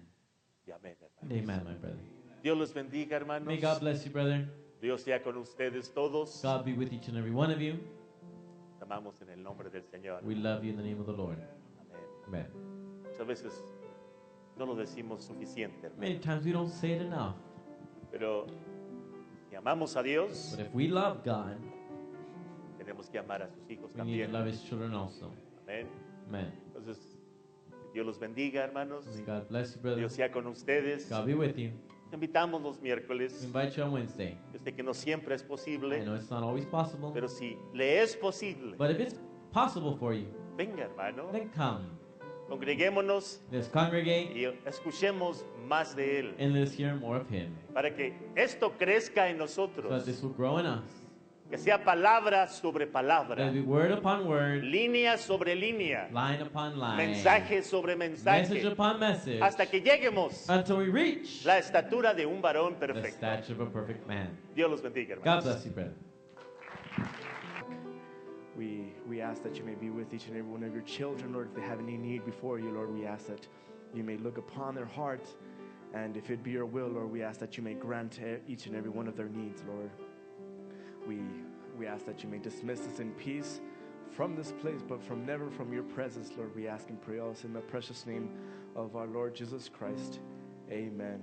Y amén, And hermanos. amen, my brother. Dios los bendiga, hermanos. May God bless you, brother. Dios sea con ustedes todos. God be with each and every one of you. Te amamos en el nombre del Señor. We love you in the name of the Lord. Amén. Amen. Muchas veces no lo decimos suficiente, hermano. Many times we don't say it enough, Pero si amamos a Dios, but if we love God, tenemos que amar a sus hijos we need to también. love His children also. Amén. Amen. Entonces, que Dios los bendiga, hermanos. May God bless you, brother. Dios sea con ustedes. God be with you. Te invitamos los We miércoles. invite you on Wednesday. Yo sé que no siempre es I posible, know it's not always possible, pero si le es posible, but if it's possible for you, venga, hermano, then come. congreguémonos Let's congregate y escuchemos más de Él, and let's hear more of Him, para que esto crezca en so that nosotros, this will grow in us. que sea palabra sobre That palabra, it be word upon word, línea sobre línea, line upon line, mensaje sobre message mensaje, upon message, hasta que lleguemos until we reach la estatura de un varón the perfecto. stature of a perfect man. Dios los bendiga, God hermanos. bless you, brother. We ask that you may be with each and every one of your children, Lord. If they have any need before you, Lord, we ask that you may look upon their hearts. And if it be your will, Lord, we ask that you may grant each and every one of their needs, Lord. We ask that you may dismiss us in peace from this place, but from never from your presence, Lord. We ask and pray all this in the precious name of our Lord Jesus Christ. Amen.